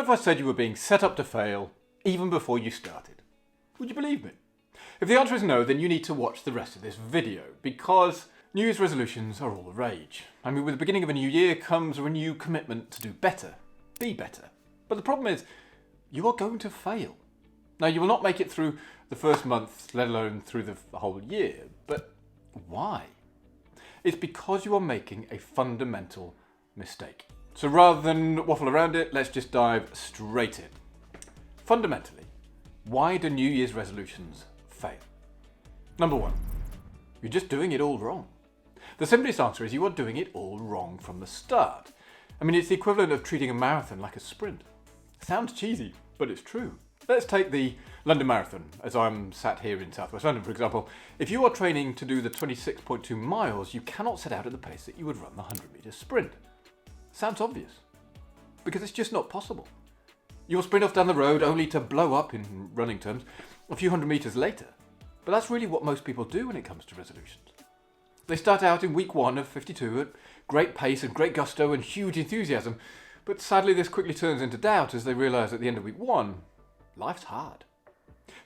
if I said you were being set up to fail even before you started? Would you believe me? If the answer is no, then you need to watch the rest of this video, because New Year's resolutions are all the rage. I mean, with the beginning of a new year comes a renewed commitment to do better, be better. But the problem is, you are going to fail. Now, you will not make it through the first month, let alone through the whole year. But why? It's because you are making a fundamental mistake. So rather than waffle around it, let's just dive straight in. Fundamentally, why do New Year's resolutions fail? Number one, you're just doing it all wrong. The simplest answer is you are doing it all wrong from the start. I mean, it's the equivalent of treating a marathon like a sprint. Sounds cheesy, but it's true. Let's take the London Marathon, as I'm sat here in Southwest London, for example. If you are training to do the 26.2 miles, you cannot set out at the pace that you would run the 100-metre sprint. Sounds obvious, because it's just not possible. You'll sprint off down the road only to blow up, in running terms, a few hundred metres later. But that's really what most people do when it comes to resolutions. They start out in week 1 of 52 at great pace and great gusto and huge enthusiasm, but sadly this quickly turns into doubt as they realise at the end of week 1, life's hard.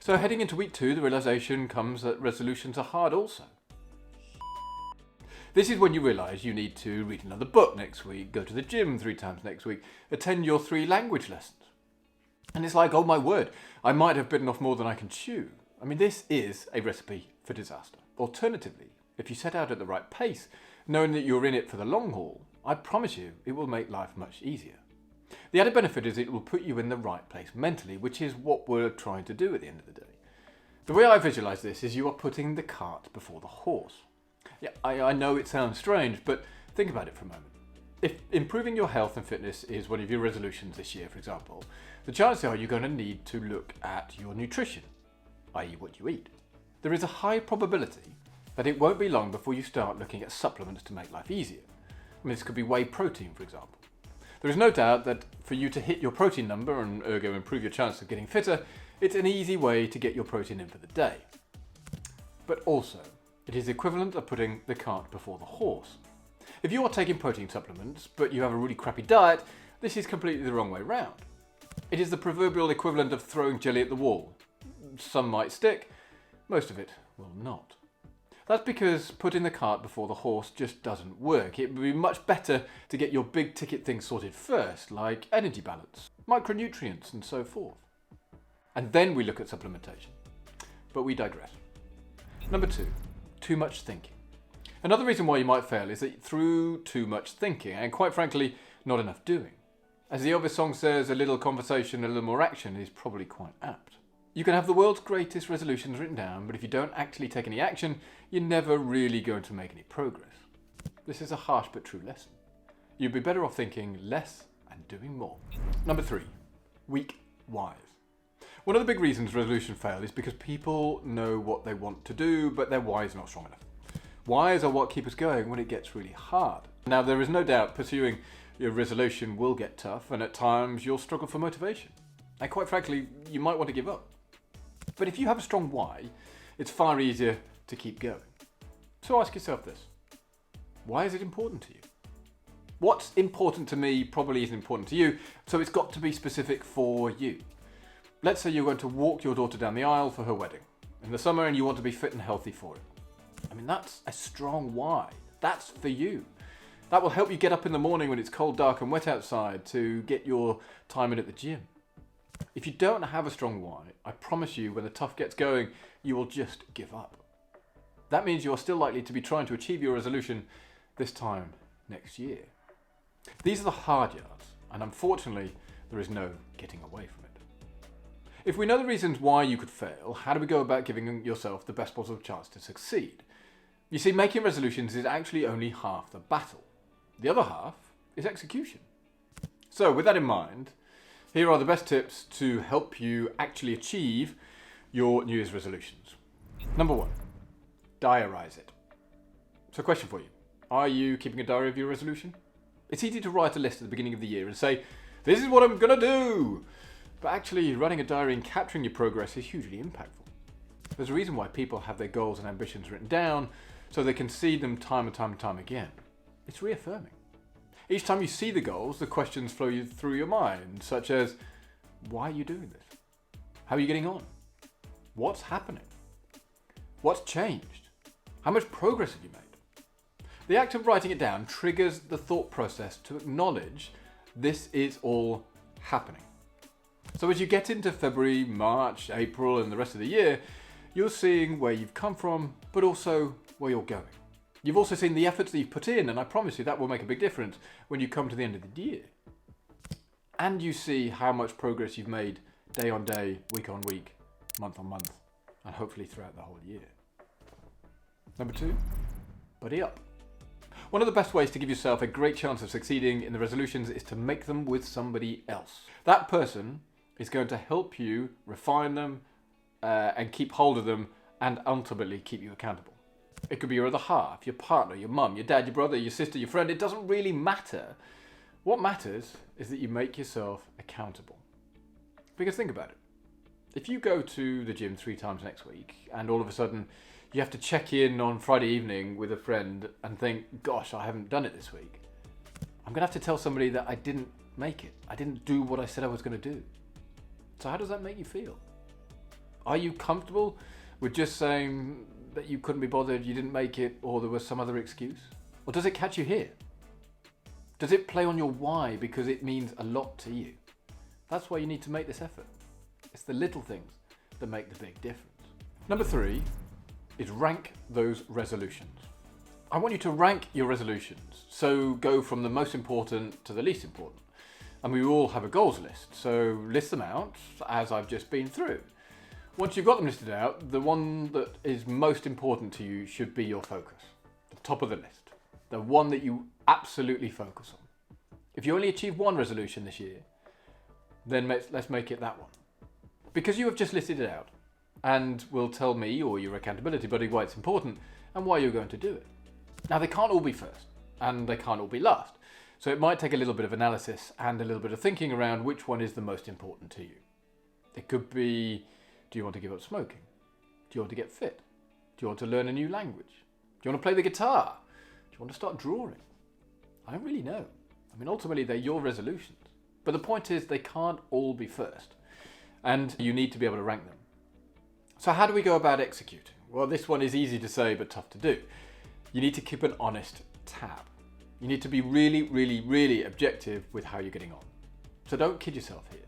So heading into week 2, the realisation comes that resolutions are hard also. This is when you realise you need to read another book next week, go to the gym 3 times next week, attend your 3 language lessons. And it's like, oh my word, I might have bitten off more than I can chew. I mean, this is a recipe for disaster. Alternatively, if you set out at the right pace, knowing that you're in it for the long haul, I promise you it will make life much easier. The added benefit is it will put you in the right place mentally, which is what we're trying to do at the end of the day. The way I visualise this is you are putting the cart before the horse. Yeah, I know it sounds strange, but think about it for a moment. If improving your health and fitness is one of your resolutions this year, for example, the chances are you're going to need to look at your nutrition, i.e. what you eat. There is a high probability that it won't be long before you start looking at supplements to make life easier. I mean, this could be whey protein, for example. There is no doubt that for you to hit your protein number and ergo improve your chance of getting fitter, it's an easy way to get your protein in for the day. But also, it is equivalent of putting the cart before the horse. If you are taking protein supplements, but you have a really crappy diet, this is completely the wrong way round. It is the proverbial equivalent of throwing jelly at the wall. Some might stick, most of it will not. That's because putting the cart before the horse just doesn't work. It would be much better to get your big ticket things sorted first, like energy balance, micronutrients and so forth. And then we look at supplementation. But we digress. Number 2, too much thinking. Another reason why you might fail is that through too much thinking, and quite frankly, not enough doing. As the Elvis song says, a little conversation, a little more action is probably quite apt. You can have the world's greatest resolutions written down, but if you don't actually take any action, you're never really going to make any progress. This is a harsh but true lesson. You'd be better off thinking less and doing more. Number 3, weak whys. One of the big reasons resolutions fail is because people know what they want to do, but their whys are not strong enough. Whys are what keep us going when it gets really hard. Now, there is no doubt pursuing your resolution will get tough, and at times you'll struggle for motivation. And quite frankly, you might want to give up. But if you have a strong why, it's far easier to keep going. So ask yourself this: why is it important to you? What's important to me probably isn't important to you, so it's got to be specific for you. Let's say you're going to walk your daughter down the aisle for her wedding in the summer and you want to be fit and healthy for it. I mean, that's a strong why. That's for you. That will help you get up in the morning when it's cold, dark and wet outside to get your time in at the gym. If you don't have a strong why, I promise you when the tough gets going, you will just give up. That means you're still likely to be trying to achieve your resolution this time next year. These are the hard yards, and unfortunately, there is no getting away from it. If we know the reasons why you could fail, how do we go about giving yourself the best possible chance to succeed? You see, making resolutions is actually only half the battle. The other half is execution. So with that in mind, here are the best tips to help you actually achieve your New Year's resolutions. Number 1, diarise it. So question for you: are you keeping a diary of your resolution? It's easy to write a list at the beginning of the year and say, this is what I'm gonna do. But actually running a diary and capturing your progress is hugely impactful. There's a reason why people have their goals and ambitions written down, so they can see them time and time again. It's reaffirming. Each time you see the goals, the questions flow through your mind, such as, Why are you doing this? How are you getting on? What's happening? What's changed? How much progress have you made? The act of writing it down triggers the thought process to acknowledge this is all happening. So as you get into February, March, April, and the rest of the year, you're seeing where you've come from, but also where you're going. You've also seen the efforts that you've put in, and I promise you that will make a big difference when you come to the end of the year. And you see how much progress you've made day on day, week on week, month on month, and hopefully throughout the whole year. Number 2, buddy up. One of the best ways to give yourself a great chance of succeeding in the resolutions is to make them with somebody else. That person is going to help you refine them and keep hold of them and ultimately keep you accountable. It could be your other half, your partner, your mum, your dad, your brother, your sister, your friend. It doesn't really matter. What matters is that you make yourself accountable. Because think about it. If you go to the gym 3 times next week and all of a sudden you have to check in on Friday evening with a friend and think, gosh, I haven't done it this week, I'm going to have to tell somebody that I didn't make it. I didn't do what I said I was going to do. So how does that make you feel? Are you comfortable with just saying that you couldn't be bothered, you didn't make it, or there was some other excuse? Or does it catch you here? Does it play on your why because it means a lot to you? That's why you need to make this effort. It's the little things that make the big difference. Number 3 is rank those resolutions. I want you to rank your resolutions. So go from the most important to the least important. And we all have a goals list. So list them out as I've just been through. Once you've got them listed out, the one that is most important to you should be your focus. The top of the list. The one that you absolutely focus on. If you only achieve one resolution this year, then let's make it that one. Because you have just listed it out and will tell me or your accountability buddy why it's important and why you're going to do it. Now, they can't all be first and they can't all be last. So it might take a little bit of analysis and a little bit of thinking around which one is the most important to you. It could be, do you want to give up smoking? Do you want to get fit? Do you want to learn a new language? Do you want to play the guitar? Do you want to start drawing? I don't really know. I mean, ultimately, they're your resolutions. But the point is, they can't all be first. And you need to be able to rank them. So how do we go about executing? Well, this one is easy to say, but tough to do. You need to keep an honest tab. You need to be really, really, really objective with how you're getting on. So don't kid yourself here.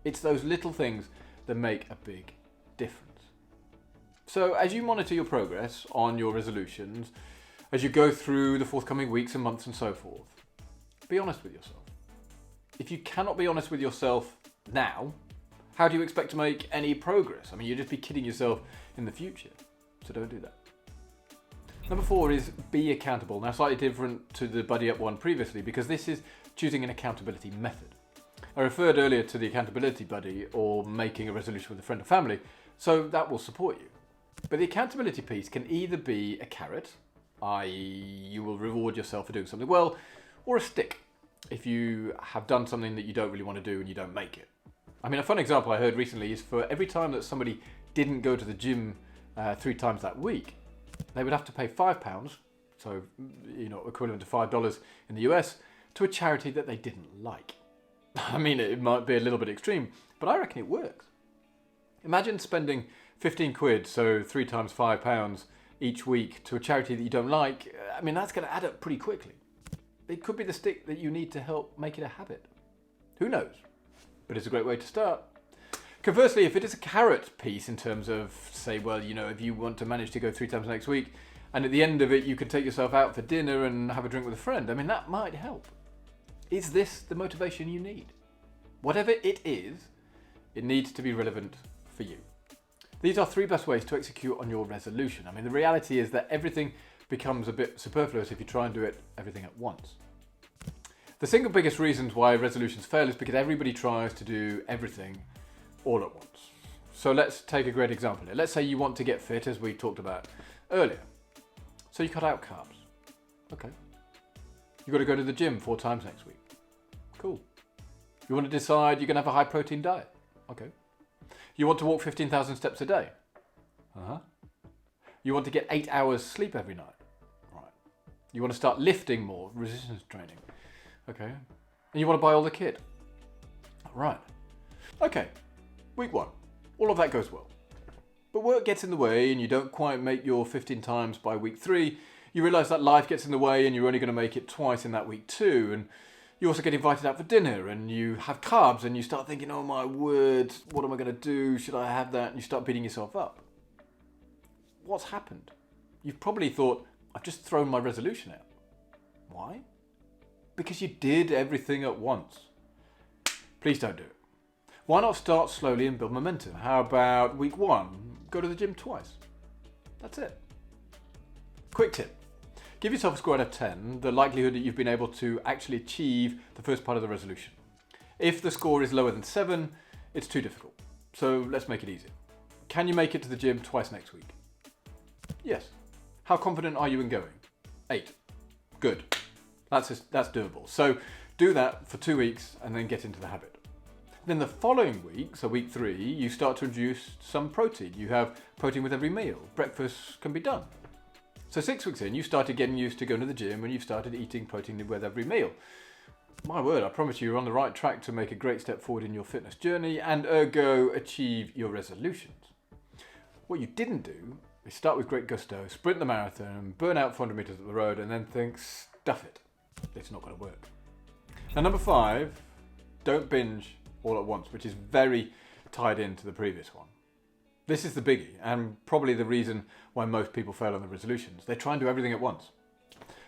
It's those little things that make a big difference. So as you monitor your progress on your resolutions, as you go through the forthcoming weeks and months and so forth, be honest with yourself. If you cannot be honest with yourself now, how do you expect to make any progress? I mean, you'd just be kidding yourself in the future. So don't do that. Number 4 is be accountable. Now, slightly different to the buddy up one previously, because this is choosing an accountability method. I referred earlier to the accountability buddy or making a resolution with a friend or family, so that will support you. But the accountability piece can either be a carrot, i.e. you will reward yourself for doing something well, or a stick, if you have done something that you don't really want to do and you don't make it. I mean, a fun example I heard recently is for every time that somebody didn't go to the gym 3 times that week, they would have to pay £5, so equivalent to $5 in the US, to a charity that they didn't like. I mean, it might be a little bit extreme, but I reckon it works. Imagine spending 15 quid, so 3 times £5 each week to a charity that you don't like. I mean, that's going to add up pretty quickly. It could be the stick that you need to help make it a habit. Who knows? But it's a great way to start. Conversely, if it is a carrot piece in terms of, say, well, if you want to manage to go 3 times next week, and at the end of it, you could take yourself out for dinner and have a drink with a friend, I mean, that might help. Is this the motivation you need? Whatever it is, it needs to be relevant for you. These are 3 best ways to execute on your resolution. I mean, the reality is that everything becomes a bit superfluous if you try and do everything at once. The single biggest reasons why resolutions fail is because everybody tries to do everything all at once. So let's take a great example here. Let's say you want to get fit, as we talked about earlier. So you cut out carbs. Okay. You've got to go to the gym 4 times next week. Cool. You want to decide you're going to have a high protein diet. Okay. You want to walk 15,000 steps a day. Uh-huh. You want to get 8 hours sleep every night. Right. You want to start lifting more, resistance training. Okay. And you want to buy all the kit. Right. Okay, week 1. All of that goes well. But work gets in the way and you don't quite make your 15 times by week 3. You realise that life gets in the way and you're only going to make it twice in that week too. And you also get invited out for dinner and you have carbs and you start thinking, oh my word, what am I going to do? Should I have that? And you start beating yourself up. What's happened? You've probably thought, I've just thrown my resolution out. Why? Because you did everything at once. Please don't do it. Why not start slowly and build momentum? How about week 1, go to the gym twice? That's it. Quick tip. Give yourself a score out of 10, the likelihood that you've been able to actually achieve the first part of the resolution. If the score is lower than 7, it's too difficult. So let's make it easy. Can you make it to the gym twice next week? Yes. How confident are you in going? 8. Good. That's doable. So do that for 2 weeks and then get into the habit. Then the following week, so week 3, you start to introduce some protein. You have protein with every meal. Breakfast can be done. So 6 weeks in, you started getting used to going to the gym and you've started eating protein with every meal. My word, I promise you're on the right track to make a great step forward in your fitness journey and ergo achieve your resolutions. What you didn't do is start with great gusto, sprint the marathon, burn out 400 meters up the road and then think, stuff it. It's not going to work. And number 5, don't binge all at once, which is very tied into the previous one. This is the biggie and probably the reason why most people fail on the resolutions. They try and do everything at once.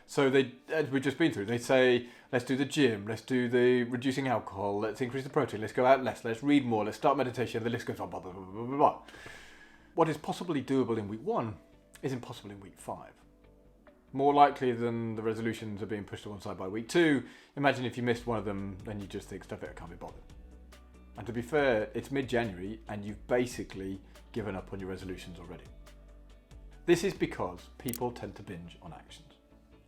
So they, as we've just been through, they say, let's do the gym, let's do the reducing alcohol, let's increase the protein, let's go out less, let's read more, let's start meditation, the list goes on, blah, blah, blah, blah, blah, blah. What is possibly doable in week 1 is impossible in week 5. More likely than the resolutions are being pushed to one side by week 2. Imagine if you missed one of them, then you just think, stuff it, I can't be bothered. And to be fair, it's mid-January and you've basically given up on your resolutions already. This is because people tend to binge on actions.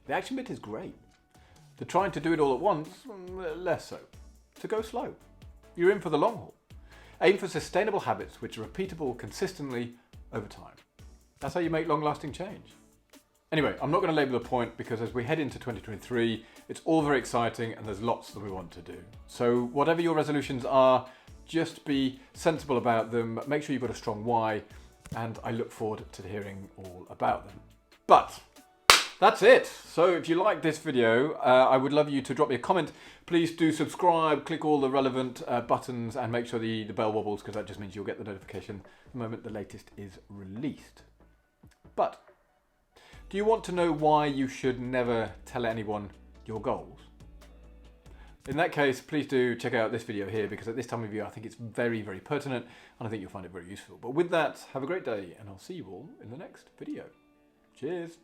The action bit is great. The trying to do it all at once, less so. So go slow. You're in for the long haul. Aim for sustainable habits which are repeatable consistently over time. That's how you make long-lasting change. Anyway, I'm not going to labour the point because as we head into 2023, it's all very exciting and there's lots that we want to do. So whatever your resolutions are, just be sensible about them, make sure you've got a strong why, and I look forward to hearing all about them. But that's it. So if you like this video, I would love you to drop me a comment. Please do subscribe, click all the relevant buttons and make sure the bell wobbles because that just means you'll get the notification the moment the latest is released. But do you want to know why you should never tell anyone your goals? In that case, please do check out this video here because at this time of year I think it's very, very pertinent and I think you'll find it very useful. But with that, have a great day and I'll see you all in the next video. Cheers.